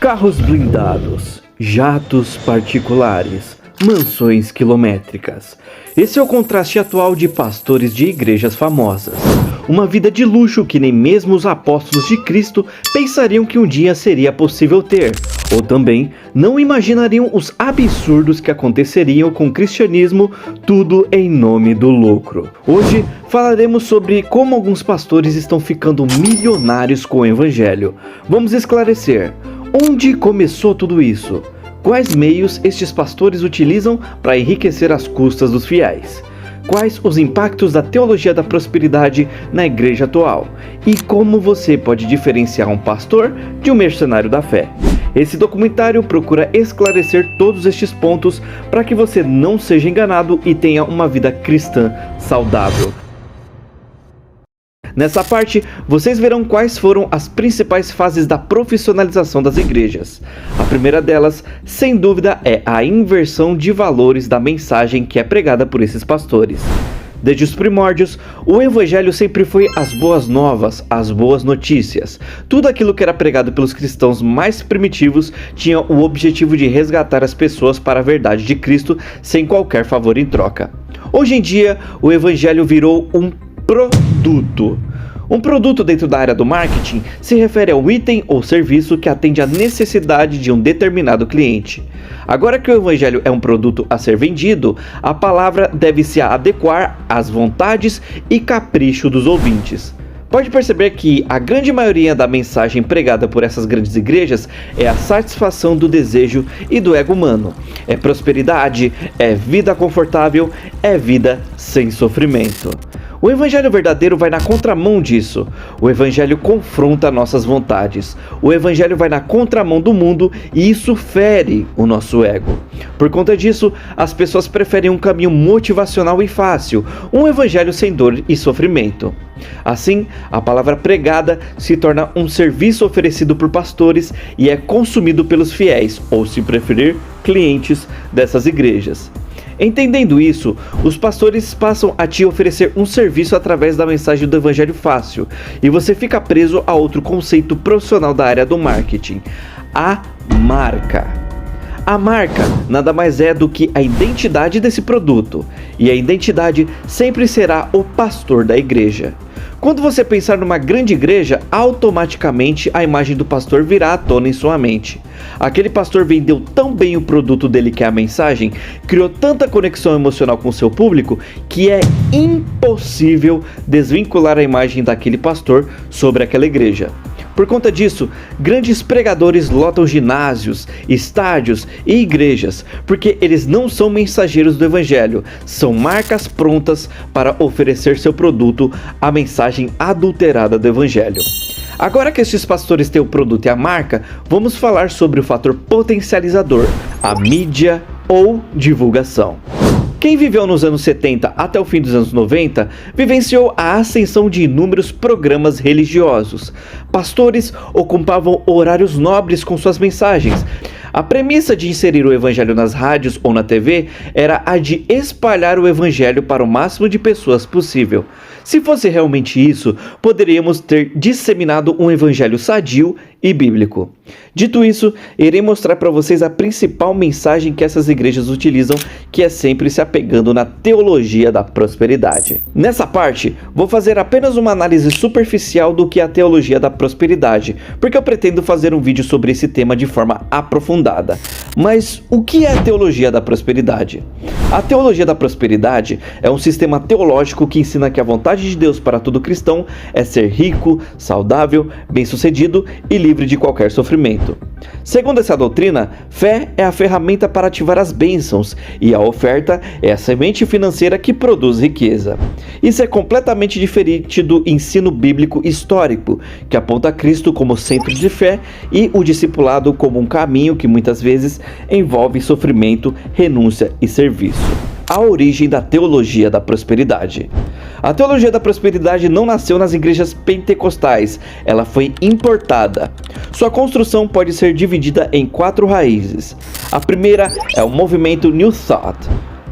Carros blindados, jatos particulares, mansões quilométricas. Esse é o contraste atual de pastores de igrejas famosas. Uma vida de luxo que nem mesmo os apóstolos de Cristo pensariam que um dia seria possível ter. Ou também não imaginariam os absurdos que aconteceriam com o cristianismo, tudo em nome do lucro. Hoje falaremos sobre como alguns pastores estão ficando milionários com o evangelho. Vamos esclarecer. Onde começou tudo isso? Quais meios estes pastores utilizam para enriquecer as custas dos fiéis? Quais os impactos da teologia da prosperidade na igreja atual? E como você pode diferenciar um pastor de um mercenário da fé? Esse documentário procura esclarecer todos estes pontos para que você não seja enganado e tenha uma vida cristã saudável. Nessa parte, vocês verão quais foram as principais fases da profissionalização das igrejas. A primeira delas, sem dúvida, é a inversão de valores da mensagem que é pregada por esses pastores. Desde os primórdios, o evangelho sempre foi as boas novas, as boas notícias. Tudo aquilo que era pregado pelos cristãos mais primitivos tinha o objetivo de resgatar as pessoas para a verdade de Cristo sem qualquer favor em troca. Hoje em dia, o evangelho virou um produto. Um produto dentro da área do marketing se refere ao item ou serviço que atende à necessidade de um determinado cliente. Agora que o evangelho é um produto a ser vendido, a palavra deve se adequar às vontades e capricho dos ouvintes. Pode perceber que a grande maioria da mensagem pregada por essas grandes igrejas é a satisfação do desejo e do ego humano. É prosperidade, é vida confortável, é vida sem sofrimento. O evangelho verdadeiro vai na contramão disso. O evangelho confronta nossas vontades. O evangelho vai na contramão do mundo e isso fere o nosso ego. Por conta disso, as pessoas preferem um caminho motivacional e fácil, um evangelho sem dor e sofrimento. Assim, a palavra pregada se torna um serviço oferecido por pastores e é consumido pelos fiéis, ou se preferir, clientes dessas igrejas. Entendendo isso, os pastores passam a te oferecer um serviço através da mensagem do evangelho fácil, e você fica preso a outro conceito profissional da área do marketing: a marca. A marca nada mais é do que a identidade desse produto, e a identidade sempre será o pastor da igreja. Quando você pensar numa grande igreja, automaticamente a imagem do pastor virá à tona em sua mente. Aquele pastor vendeu tão bem o produto dele, que é a mensagem, criou tanta conexão emocional com seu público, que é impossível desvincular a imagem daquele pastor sobre aquela igreja. Por conta disso, grandes pregadores lotam ginásios, estádios e igrejas, porque eles não são mensageiros do evangelho, são marcas prontas para oferecer seu produto, a mensagem adulterada do evangelho. Agora que estes pastores têm o produto e a marca, vamos falar sobre o fator potencializador, a mídia ou divulgação. Quem viveu nos anos 70 até o fim dos anos 90 vivenciou a ascensão de inúmeros programas religiosos. Pastores ocupavam horários nobres com suas mensagens. A premissa de inserir o evangelho nas rádios ou na TV era a de espalhar o evangelho para o máximo de pessoas possível. Se fosse realmente isso, poderíamos ter disseminado um evangelho sadio e bíblico. Dito isso, irei mostrar para vocês a principal mensagem que essas igrejas utilizam, que é sempre se apegando na teologia da prosperidade. Nessa parte, vou fazer apenas uma análise superficial do que é a teologia da prosperidade, porque eu pretendo fazer um vídeo sobre esse tema de forma aprofundada. Mas o que é a teologia da prosperidade? A teologia da prosperidade é um sistema teológico que ensina que a vontade de Deus para todo cristão é ser rico, saudável, bem-sucedido e livre de qualquer sofrimento. Segundo essa doutrina, fé é a ferramenta para ativar as bênçãos e a oferta é a semente financeira que produz riqueza. Isso é completamente diferente do ensino bíblico histórico, que aponta Cristo como centro de fé e o discipulado como um caminho que muitas vezes envolve sofrimento, renúncia e serviço. A origem da teologia da prosperidade. A teologia da prosperidade não nasceu nas igrejas pentecostais, ela foi importada. Sua construção pode ser dividida em 4 raízes. A primeira é o movimento New Thought.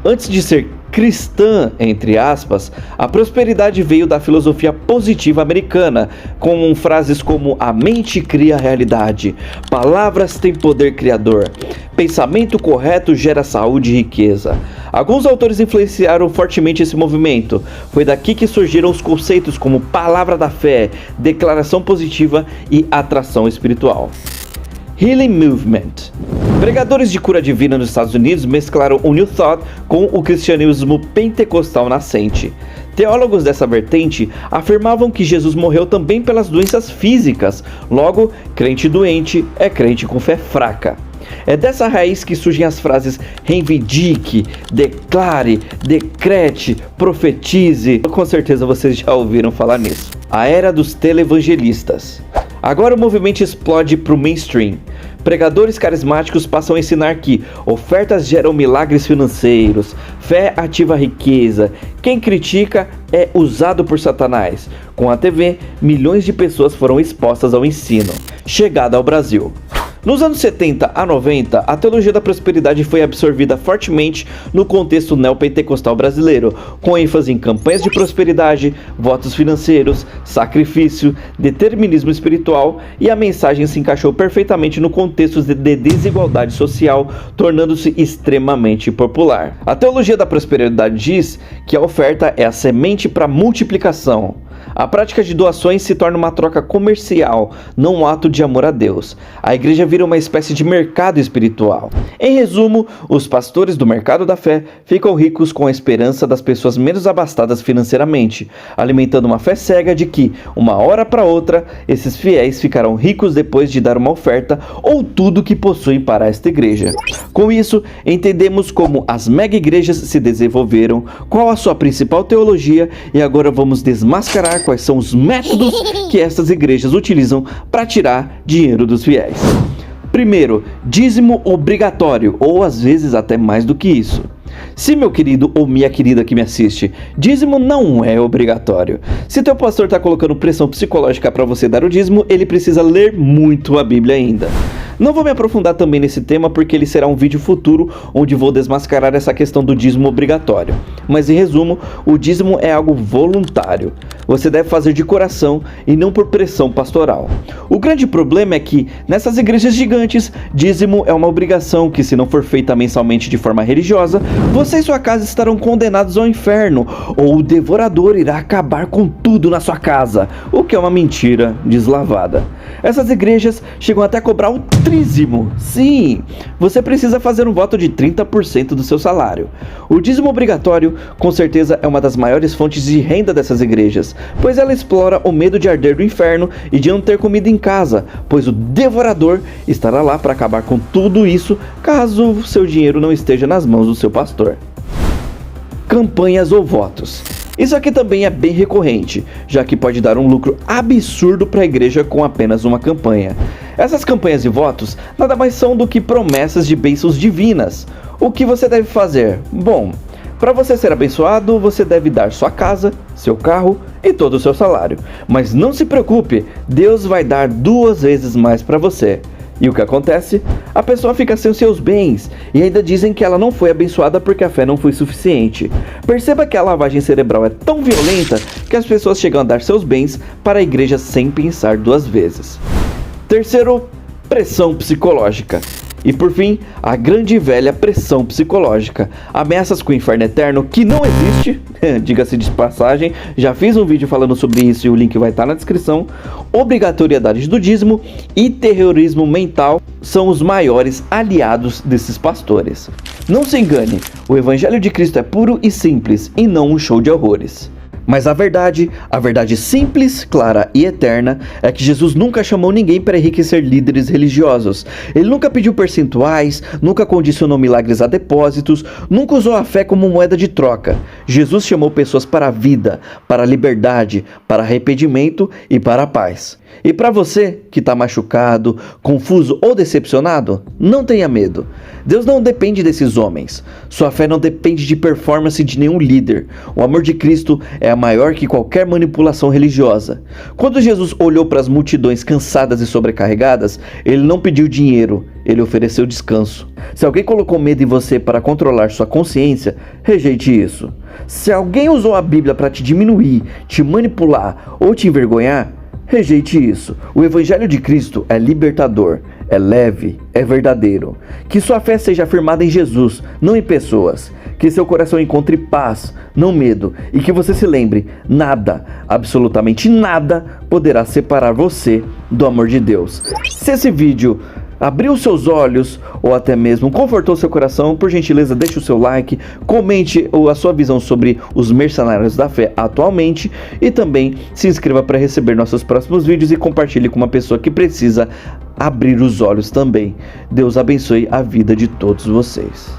Antes de ser cristã, entre aspas, a prosperidade veio da filosofia positiva americana, com frases como a mente cria a realidade, palavras têm poder criador, pensamento correto gera saúde e riqueza. Alguns autores influenciaram fortemente esse movimento. Foi daqui que surgiram os conceitos como palavra da fé, declaração positiva e atração espiritual. Healing Movement. Pregadores de cura divina nos Estados Unidos mesclaram o New Thought com o cristianismo pentecostal nascente. Teólogos dessa vertente afirmavam que Jesus morreu também pelas doenças físicas, logo, crente doente é crente com fé fraca. É dessa raiz que surgem as frases reivindique, declare, decrete, profetize. Com certeza vocês já ouviram falar nisso. A era dos televangelistas. Agora o movimento explode para o mainstream. Pregadores carismáticos passam a ensinar que ofertas geram milagres financeiros, fé ativa a riqueza, quem critica é usado por Satanás. Com a TV, milhões de pessoas foram expostas ao ensino. Chegada ao Brasil. Nos anos 70 a 90, a teologia da prosperidade foi absorvida fortemente no contexto neopentecostal brasileiro, com ênfase em campanhas de prosperidade, votos financeiros, sacrifício, determinismo espiritual, e a mensagem se encaixou perfeitamente no contexto de desigualdade social, tornando-se extremamente popular. A teologia da prosperidade diz que a oferta é a semente para multiplicação. A prática de doações se torna uma troca comercial, não um ato de amor a Deus. A igreja vira uma espécie de mercado espiritual. Em resumo, os pastores do mercado da fé ficam ricos com a esperança das pessoas menos abastadas financeiramente, alimentando uma fé cega de que, uma hora para outra, esses fiéis ficarão ricos depois de dar uma oferta ou tudo que possuem para esta igreja. Com isso, entendemos como as mega igrejas se desenvolveram, qual a sua principal teologia, e agora vamos desmascarar quais são os métodos que essas igrejas utilizam para tirar dinheiro dos fiéis. Primeiro, dízimo obrigatório, ou às vezes até mais do que isso. Sim, meu querido ou minha querida que me assiste, dízimo não é obrigatório. Se teu pastor está colocando pressão psicológica para você dar o dízimo, ele precisa ler muito a Bíblia ainda. Não vou me aprofundar também nesse tema porque ele será um vídeo futuro onde vou desmascarar essa questão do dízimo obrigatório. Mas em resumo, o dízimo é algo voluntário. Você deve fazer de coração e não por pressão pastoral. O grande problema é que, nessas igrejas gigantes, dízimo é uma obrigação que, se não for feita mensalmente de forma religiosa, você e sua casa estarão condenados ao inferno, ou o devorador irá acabar com tudo na sua casa, o que é uma mentira deslavada. Essas igrejas chegam até a cobrar o trízimo. Sim, você precisa fazer um voto de 30% do seu salário. O dízimo obrigatório, com certeza, é uma das maiores fontes de renda dessas igrejas, pois ela explora o medo de arder do inferno e de não ter comida em casa, pois o devorador estará lá para acabar com tudo isso, caso seu dinheiro não esteja nas mãos do seu pastor. Campanhas ou votos. Isso aqui também é bem recorrente, já que pode dar um lucro absurdo para a igreja com apenas uma campanha. Essas campanhas e votos nada mais são do que promessas de bênçãos divinas. O que você deve fazer? Bom, para você ser abençoado, você deve dar sua casa, seu carro e todo o seu salário. Mas não se preocupe, Deus vai dar 2 vezes mais para você. E o que acontece? A pessoa fica sem os seus bens e ainda dizem que ela não foi abençoada porque a fé não foi suficiente. Perceba que a lavagem cerebral é tão violenta que as pessoas chegam a dar seus bens para a igreja sem pensar 2 vezes. Terceiro, pressão psicológica. E por fim, a grande e velha pressão psicológica. Ameaças com o inferno eterno, que não existe, diga-se de passagem, já fiz um vídeo falando sobre isso e o link vai estar na descrição. Obrigatoriedade do dízimo e terrorismo mental são os maiores aliados desses pastores. Não se engane, o Evangelho de Cristo é puro e simples e não um show de horrores. Mas a verdade simples, clara e eterna é que Jesus nunca chamou ninguém para enriquecer líderes religiosos. Ele nunca pediu percentuais, nunca condicionou milagres a depósitos, nunca usou a fé como moeda de troca. Jesus chamou pessoas para a vida, para a liberdade, para arrependimento e para a paz. E para você que está machucado, confuso ou decepcionado, não tenha medo. Deus não depende desses homens. Sua fé não depende de performance de nenhum líder. O amor de Cristo é maior que qualquer manipulação religiosa. Quando Jesus olhou para as multidões cansadas e sobrecarregadas, ele não pediu dinheiro, ele ofereceu descanso. Se alguém colocou medo em você para controlar sua consciência, rejeite isso. Se alguém usou a Bíblia para te diminuir, te manipular ou te envergonhar, rejeite isso. O Evangelho de Cristo é libertador, é leve, é verdadeiro. Que sua fé seja firmada em Jesus, não em pessoas. Que seu coração encontre paz, não medo. E que você se lembre, nada, absolutamente nada, poderá separar você do amor de Deus. Se esse vídeo abriu seus olhos ou até mesmo confortou seu coração, por gentileza deixe o seu like, comente a sua visão sobre os mercenários da fé atualmente e também se inscreva para receber nossos próximos vídeos e compartilhe com uma pessoa que precisa abrir os olhos também. Deus abençoe a vida de todos vocês.